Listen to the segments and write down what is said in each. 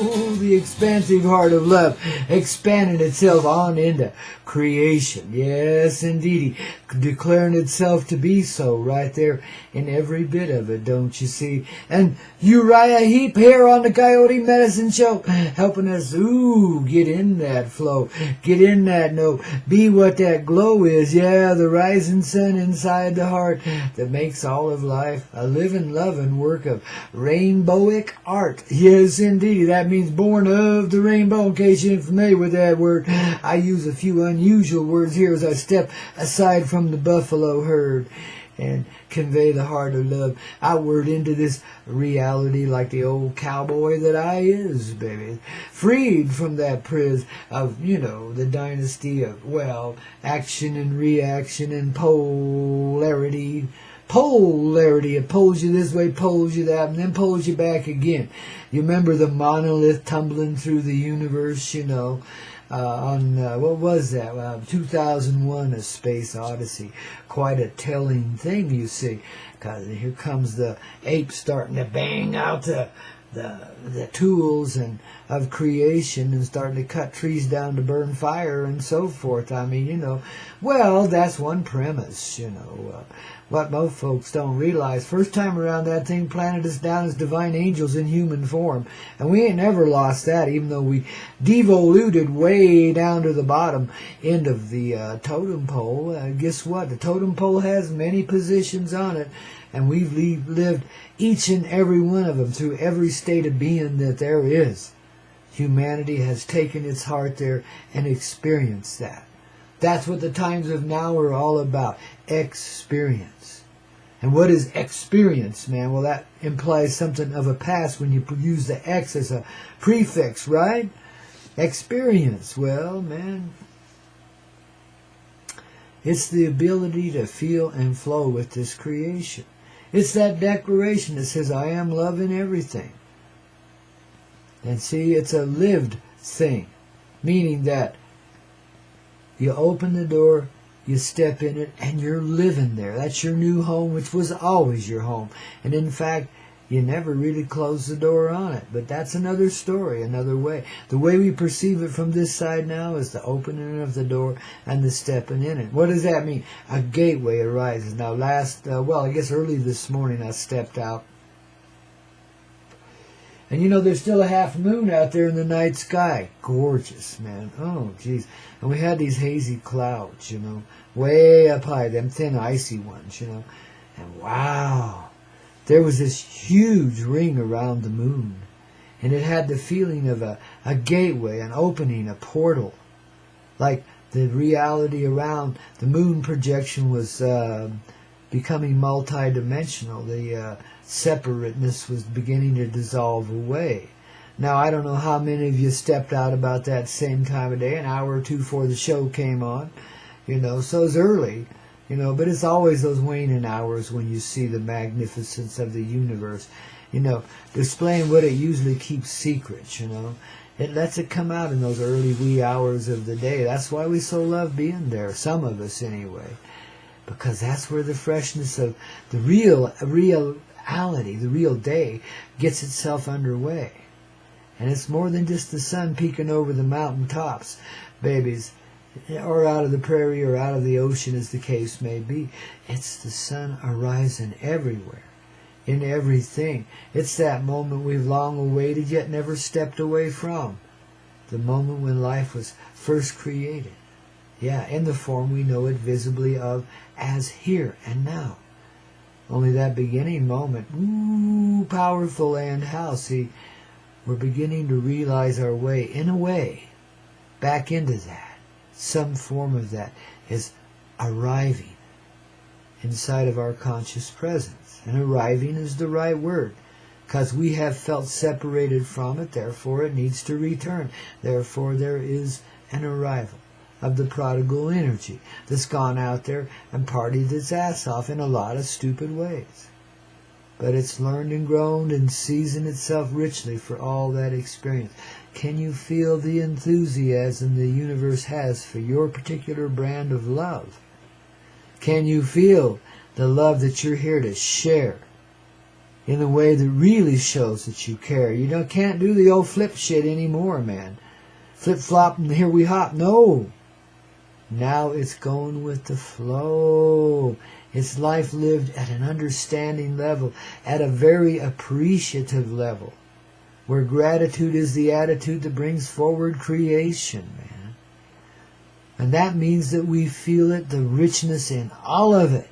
Oh, the expansive heart of love expanding itself on into creation. Yes, indeedy. Declaring itself to be so right there in every bit of it, don't you see? And Uriah Heep here on the Coyote Medicine Show, helping us, get in that flow. Get in that note. Be what that glow is. Yeah, the rising sun inside the heart that makes all of life a living, loving work of rainbowic art. Yes, indeed. That means born of the rainbow, in case you ain't familiar with that word. I use a few unusual words here as I step aside from the buffalo herd and convey the heart of love outward into this reality like the old cowboy that I is, baby. Freed from that prison of, the dynasty of, action and reaction and polarity. Polarity. It pulls you this way, pulls you that, and then pulls you back again. You remember the monolith tumbling through the universe, what was that? 2001, A Space Odyssey. Quite a telling thing, you see, because here comes the ape starting to bang out the tools and of creation and starting to cut trees down to burn fire and so forth. I mean, that's one premise, what most folks don't realize. First time around, that thing planted us down as divine angels in human form. And we ain't never lost that, even though we devoluted way down to the bottom end of the totem pole. Guess what? The totem pole has many positions on it. And we've lived each and every one of them through every state of being that there is. Humanity has taken its heart there and experienced that. That's what the times of now are all about. Experience. And what is experience, man? Well, that implies something of a past when you use the X as a prefix, right? Experience. Well, man, it's the ability to feel and flow with this creation. It's that declaration that says, I am love in everything. And see, it's a lived thing, meaning that you open the door, you step in it, and you're living there. That's your new home, which was always your home. And in fact, you never really closed the door on it. But that's another story, another way. The way we perceive it from this side now is the opening of the door and the stepping in it. What does that mean? A gateway arises. Now I guess early this morning I stepped out. And there's still a half moon out there in the night sky. Gorgeous, man. Oh, geez. And we had these hazy clouds, way up high, them thin, icy ones, And wow, there was this huge ring around the moon. And it had the feeling of a gateway, an opening, a portal. Like the reality around the moon projection was becoming multi-dimensional. The separateness was beginning to dissolve away. Now, I don't know how many of you stepped out about that same time of day, an hour or two before the show came on, so it's early, but it's always those waning hours when you see the magnificence of the universe, displaying what it usually keeps secret, It lets it come out in those early wee hours of the day. That's why we so love being there, some of us anyway, because that's where the freshness of the reality, the real day, gets itself underway. And it's more than just the sun peeking over the mountain tops, babies, or out of the prairie or out of the ocean, as the case may be. It's the sun arising everywhere, in everything. It's that moment we've long awaited yet never stepped away from. The moment when life was first created. Yeah, in the form we know it visibly of as here and now. Only that beginning moment, powerful and how, see, we're beginning to realize our way, in a way, back into that. Some form of that is arriving inside of our conscious presence. And arriving is the right word, because we have felt separated from it, therefore it needs to return. Therefore there is an arrival of the prodigal energy that's gone out there and partied its ass off in a lot of stupid ways. But it's learned and grown and seasoned itself richly for all that experience. Can you feel the enthusiasm the universe has for your particular brand of love? Can you feel the love that you're here to share in a way that really shows that you care. You can't do the old flip shit anymore, man. Flip flop and here we hop. No. Now it's going with the flow. It's life lived at an understanding level, at a very appreciative level, where gratitude is the attitude that brings forward creation, man. And that means that we feel it, the richness in all of it.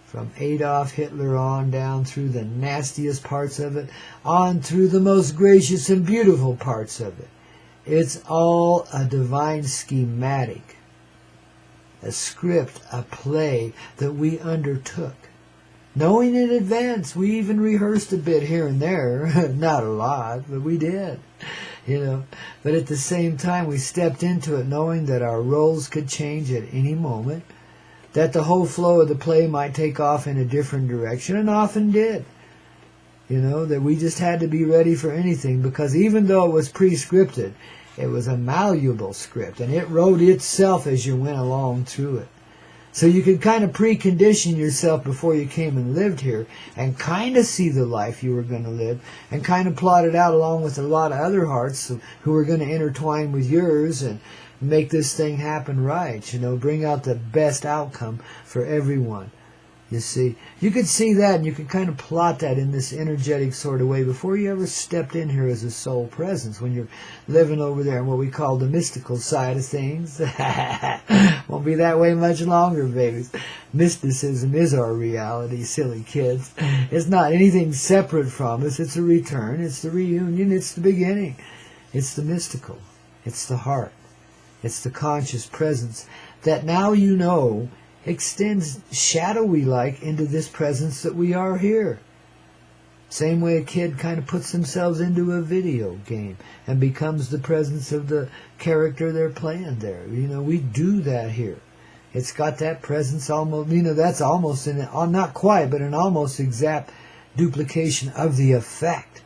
From Adolf Hitler on down through the nastiest parts of it, on through the most gracious and beautiful parts of it. It's all a divine schematic, a script, a play that we undertook. Knowing in advance, we even rehearsed a bit here and there, not a lot, but we did, But at the same time, we stepped into it knowing that our roles could change at any moment, that the whole flow of the play might take off in a different direction, and often did. That we just had to be ready for anything, because even though it was pre-scripted, it was a malleable script, and it wrote itself as you went along through it. So you could kind of precondition yourself before you came and lived here, and kind of see the life you were going to live, and kind of plot it out along with a lot of other hearts who were going to intertwine with yours and make this thing happen right, bring out the best outcome for everyone. You see, you could see that, and you could kind of plot that in this energetic sort of way before you ever stepped in here as a soul presence, when you're living over there in what we call the mystical side of things. Won't be that way much longer, babies. Mysticism is our reality, silly kids. It's not anything separate from us. It's a return. It's the reunion. It's the beginning. It's the mystical. It's the heart. It's the conscious presence that now extends shadowy-like into this presence that we are here. Same way a kid kind of puts themselves into a video game and becomes the presence of the character they're playing there. We do that here. It's got that presence almost, that's almost, not quite, but an almost exact duplication of the effect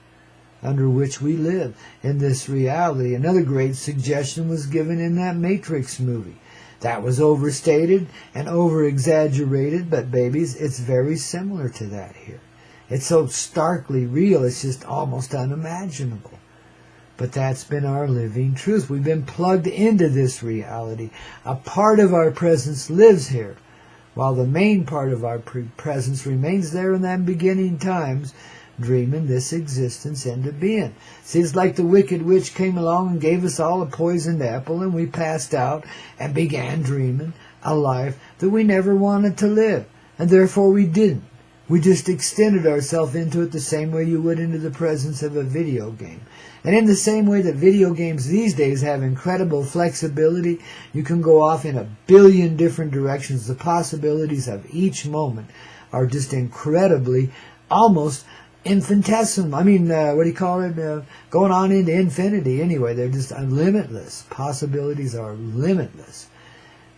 under which we live in this reality. Another great suggestion was given in that Matrix movie. That was overstated and over-exaggerated, but babies, it's very similar to that here. It's so starkly real, it's just almost unimaginable. But that's been our living truth. We've been plugged into this reality. A part of our presence lives here, while the main part of our presence remains there in them beginning times, dreaming this existence into being. See, it's like the wicked witch came along and gave us all a poisoned apple, and we passed out and began dreaming a life that we never wanted to live, and therefore we didn't. We just extended ourselves into it the same way you would into the presence of a video game. And in the same way that video games these days have incredible flexibility, you can go off in a billion different directions. The possibilities of each moment are just incredibly, almost infinitesimal. Going on into infinity anyway. They're just limitless. Possibilities are limitless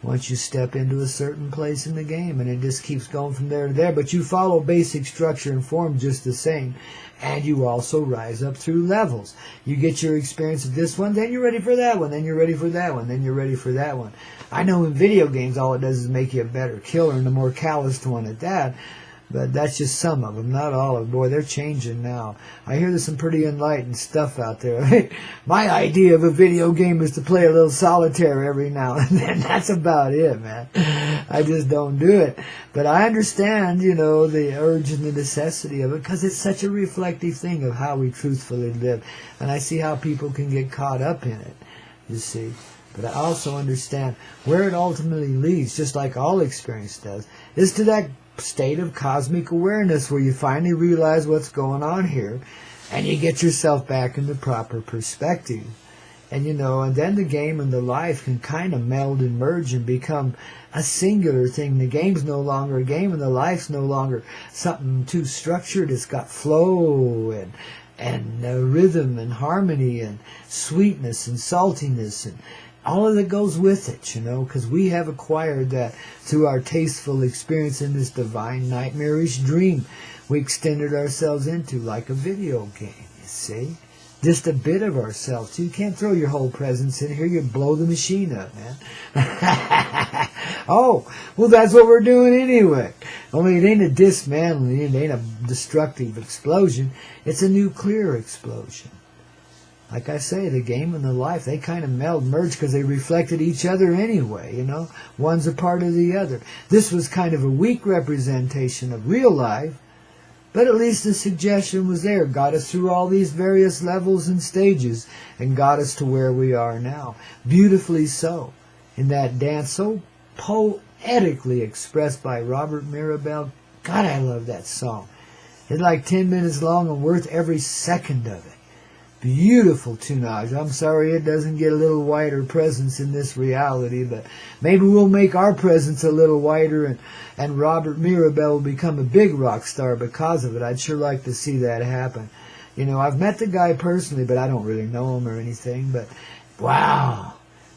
once you step into a certain place in the game, and it just keeps going from there to there. But you follow basic structure and form just the same, and you also rise up through levels. You get your experience of this one, then you're ready for that one, then you're ready for that one, then you're ready for that one. I know in video games all it does is make you a better killer, and a more calloused one at that. But that's just some of them, not all of them. Boy, they're changing now. I hear there's some pretty enlightened stuff out there. My idea of a video game is to play a little solitaire every now and then. That's about it, man. I just don't do it. But I understand, the urge and the necessity of it, because it's such a reflective thing of how we truthfully live. And I see how people can get caught up in it, you see. But I also understand where it ultimately leads, just like all experience does, is to that state of cosmic awareness where you finally realize what's going on here, and you get yourself back in the proper perspective. And and then the game and the life can kind of meld and merge and become a singular thing. The game's no longer a game, and the life's no longer something too structured. It's got flow and rhythm and harmony and sweetness and saltiness and all of that goes with it, because we have acquired that through our tasteful experience in this divine nightmarish dream we extended ourselves into, like a video game, you see. Just a bit of ourselves. You can't throw your whole presence in here. You'd blow the machine up, man. Oh, well, that's what we're doing anyway. Only it ain't a dismantling, it ain't a destructive explosion. It's a nuclear explosion. Like I say, the game and the life, they kind of merge because they reflected each other anyway, you know. One's a part of the other. This was kind of a weak representation of real life, but at least the suggestion was there. Got us through all these various levels and stages and got us to where we are now. Beautifully so. In that dance, so poetically expressed by Robert Mirabel. God, I love that song. It's like 10 minutes long and worth every second of it. Beautiful tunage. I'm sorry it doesn't get a little wider presence in this reality, but maybe we'll make our presence a little wider, and Robert Mirabel will become a big rock star because of it. I'd sure like to see that happen. You know, I've met the guy personally, but I don't really know him or anything, but wow.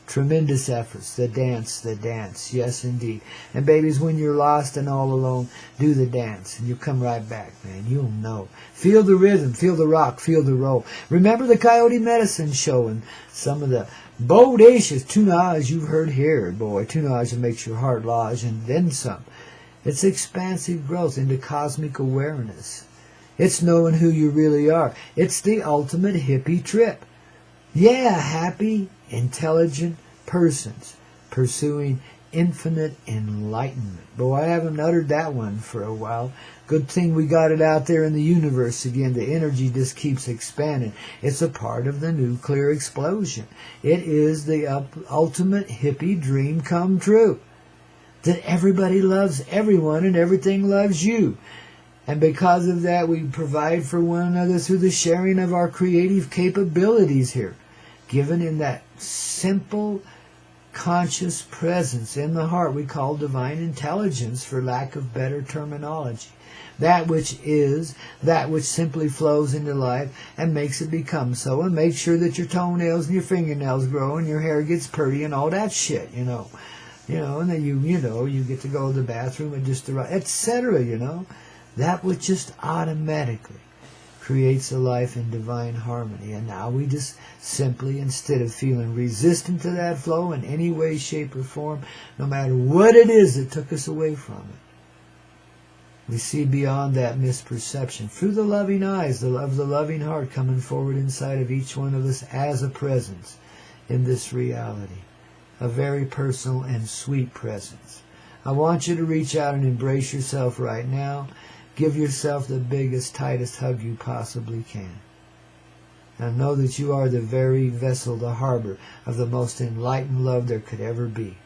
Tremendous efforts. The dance. Yes, indeed. And babies, when you're lost and all alone, do the dance, and you'll come right back, man. You'll know. Feel the rhythm, feel the rock, feel the roll. Remember the Coyote Medicine Show and some of the bodacious tunage you've heard here. Boy, tunage that makes your heart lodge and then some. It's expansive growth into cosmic awareness. It's knowing who you really are. It's the ultimate hippie trip. Yeah, happy, intelligent persons pursuing infinite enlightenment. Boy, I haven't uttered that one for a while. Good thing we got it out there in the universe again. The energy just keeps expanding. It's a part of the nuclear explosion. It is the ultimate hippie dream come true. That everybody loves everyone and everything loves you. And because of that, we provide for one another through the sharing of our creative capabilities here, given in that simple, conscious presence in the heart we call divine intelligence, for lack of better terminology. That which is, that which simply flows into life and makes it become so, and makes sure that your toenails and your fingernails grow and your hair gets pretty and all that shit, you know. You know, and then you get to go to the bathroom at just the right, etc., you know. That which just automatically creates a life in divine harmony. And now we just simply, instead of feeling resistant to that flow in any way, shape, or form, no matter what it is that took us away from it, we see beyond that misperception through the loving eyes of the loving heart coming forward inside of each one of us as a presence in this reality. A very personal and sweet presence. I want you to reach out and embrace yourself right now. Give yourself the biggest, tightest hug you possibly can. And know that you are the very vessel, the harbor of the most enlightened love there could ever be.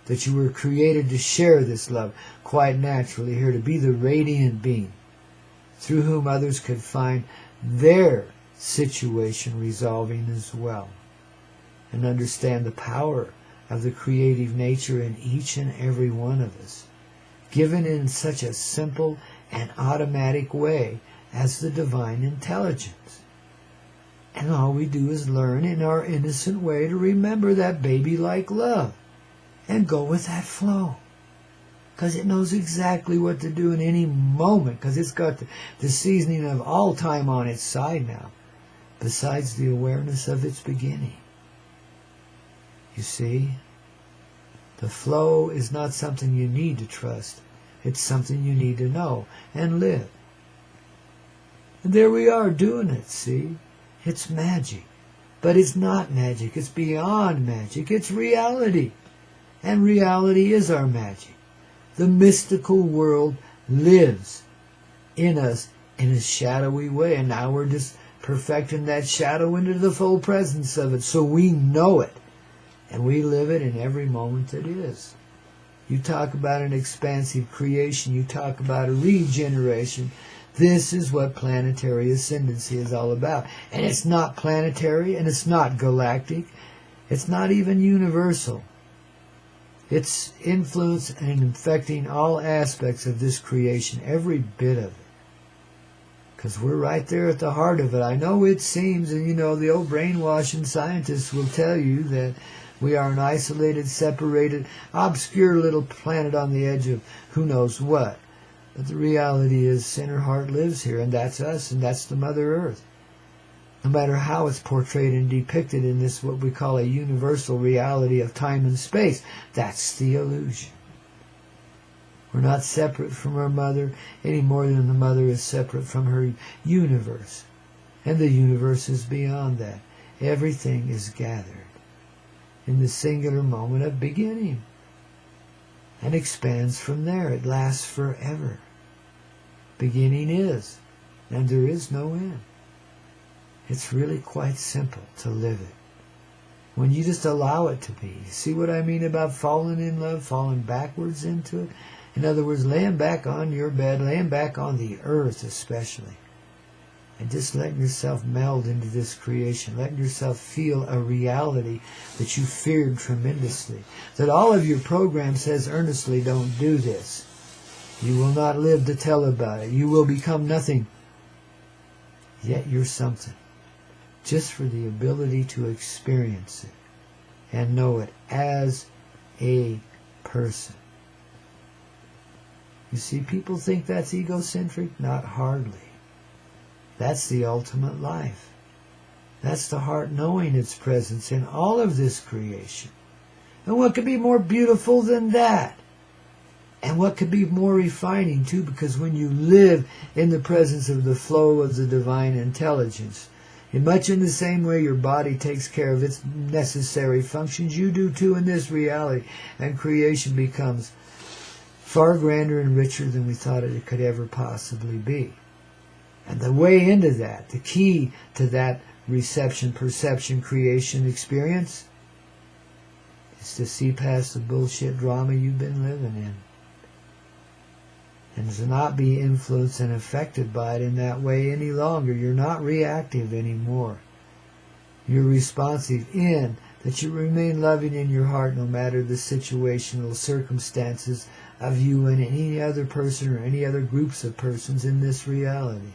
That you were created to share this love quite naturally here, to be the radiant being through whom others could find their situation resolving as well. And understand the power of the creative nature in each and every one of us, given in such a simple and automatic way as the divine intelligence. And all we do is learn in our innocent way to remember that baby-like love and go with that flow. Because it knows exactly what to do in any moment, because it's got the seasoning of all time on its side now, besides the awareness of its beginning. You see, the flow is not something you need to trust. It's something you need to know and live. And there we are doing it, see? It's magic. But it's not magic. It's beyond magic. It's reality. And reality is our magic. The mystical world lives in us in a shadowy way. And now we're just perfecting that shadow into the full presence of it, so we know it. And we live it in every moment that is. You talk about an expansive creation. You talk about a regeneration. This is what planetary ascendancy is all about. And it's not planetary, and it's not galactic. It's not even universal. It's influence and infecting all aspects of this creation, every bit of it. Because we're right there at the heart of it. I know it seems, and the old brainwashing scientists will tell you that we are an isolated, separated, obscure little planet on the edge of who knows what. But the reality is Center Heart lives here, and that's us, and that's the Mother Earth. No matter how it's portrayed and depicted in this, what we call a universal reality of time and space, that's the illusion. We're not separate from our mother any more than the mother is separate from her universe. And the universe is beyond that. Everything is gathered in the singular moment of beginning and expands from there. It lasts forever. Beginning is, and there is no end. It's really quite simple to live it when you just allow it to be. See what I mean about falling in love, falling backwards into it? In other words, laying back on your bed, laying back on the earth especially, and just letting yourself meld into this creation, letting yourself feel a reality that you feared tremendously. That all of your program says earnestly, don't do this. You will not live to tell about it. You will become nothing. Yet you're something. Just for the ability to experience it and know it as a person. You see, people think that's egocentric? Not hardly. That's the ultimate life. That's the heart knowing its presence in all of this creation. And what could be more beautiful than that? And what could be more refining too, because when you live in the presence of the flow of the divine intelligence, in much in the same way your body takes care of its necessary functions, you do too in this reality, and creation becomes far grander and richer than we thought it could ever possibly be. And the way into that, the key to that reception, perception, creation experience is to see past the bullshit drama you've been living in. And to not be influenced and affected by it in that way any longer. You're not reactive anymore. You're responsive in that you remain loving in your heart no matter the situational circumstances of you and any other person or any other groups of persons in this reality.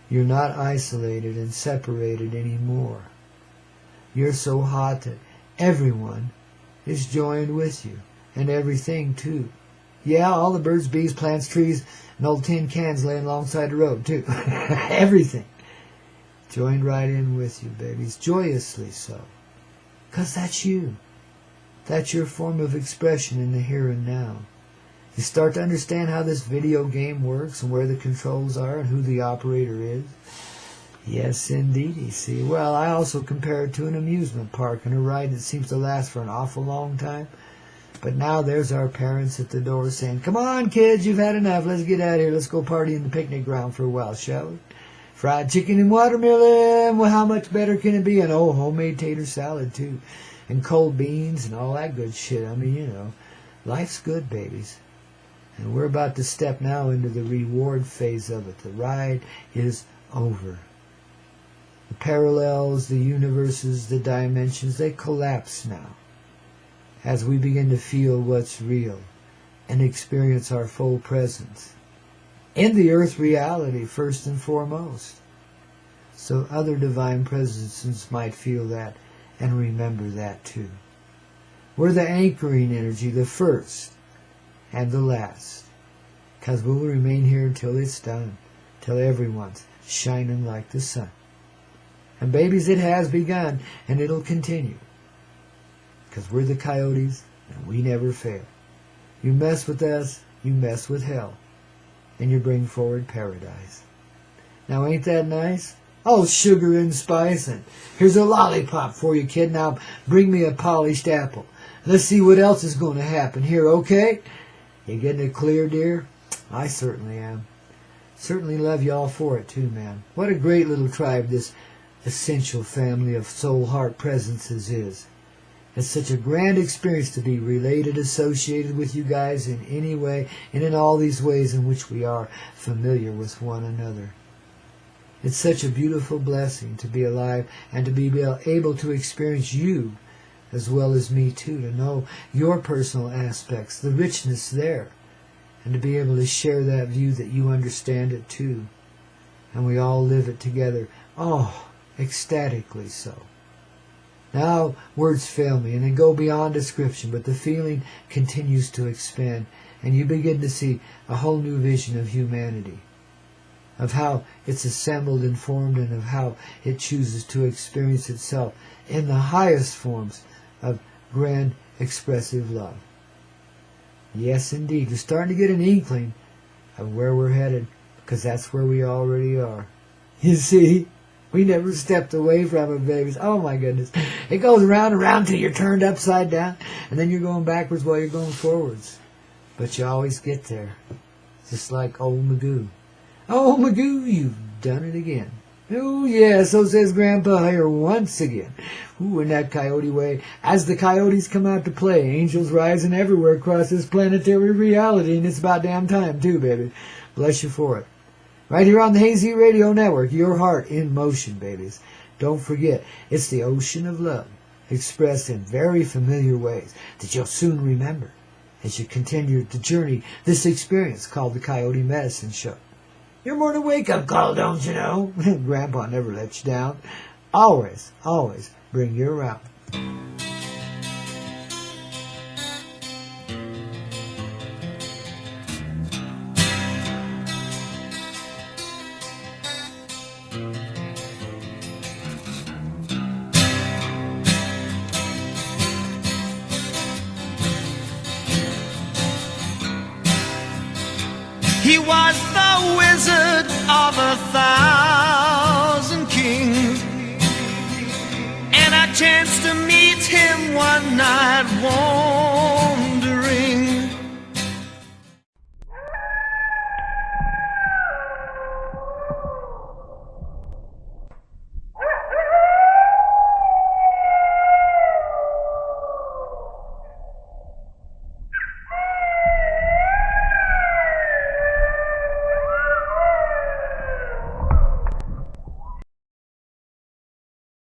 You're not isolated and separated anymore. You're so hot that everyone is joined with you, and everything too. Yeah, all the birds, bees, plants, trees, and old tin cans laying alongside the road too. Everything joined right in with you, babies, joyously so. Because that's you. That's your form of expression in the here and now. You start to understand how this video game works and where the controls are and who the operator is. Yes, indeedy. See, well, I also compare it to an amusement park and a ride that seems to last for an awful long time. But now there's our parents at the door saying, come on, kids, you've had enough. Let's get out of here. Let's go party in the picnic ground for a while, shall we? Fried chicken and watermelon. Well, how much better can it be? And oh, homemade tater salad, too. And cold beans and all that good shit. I mean, you know, life's good, babies. And we're about to step now into the reward phase of it. The ride is over. The parallels, the universes, the dimensions, they collapse now as we begin to feel what's real and experience our full presence in the earth reality first and foremost. So other divine presences might feel that and remember that too. We're the anchoring energy, the first and the last, because we'll remain here until it's done, till everyone's shining like the sun. And babies, it has begun, and it'll continue, because we're the Coyotes, and we never fail. You mess with us, you mess with hell, and you bring forward paradise. Now, ain't that nice? Oh, sugar and spice, and here's a lollipop for you, kid. Now, bring me a polished apple. Let's see what else is going to happen here, okay? You getting it clear, dear? I certainly am. Certainly love you all for it, too, man. What a great little tribe this essential family of soul-heart presences is. It's such a grand experience to be related, associated with you guys in any way, and in all these ways in which we are familiar with one another. It's such a beautiful blessing to be alive and to be able to experience you as well as me too, to know your personal aspects, the richness there, and to be able to share that view that you understand it too, and we all live it together. Oh, ecstatically so. Now words fail me and they go beyond description, but the feeling continues to expand, and you begin to see a whole new vision of humanity, of how it's assembled and formed, and of how it chooses to experience itself in the highest forms of grand expressive love. Yes, indeed. We're starting to get an inkling of where we're headed, because that's where we already are. You see, we never stepped away from it, babies. Oh, my goodness. It goes round and round till you're turned upside down, and then you're going backwards while you're going forwards. But you always get there, just like old Magoo. Oh, Magoo, you've done it again. Oh, yeah, so says Grandpa here once again. Ooh, in that coyote way. As the coyotes come out to play, angels rising everywhere across this planetary reality, and it's about damn time, too, baby. Bless you for it. Right here on the Hazy Radio Network, your heart in motion, babies. Don't forget, it's the ocean of love, expressed in very familiar ways that you'll soon remember as you continue to journey this experience called the Coyote Medicine Show. Your morning wake-up call, don't you know? Grandpa never lets you down. Always, always bring you around. He was the wizard of 1,000 kings, and I chanced to meet him one night.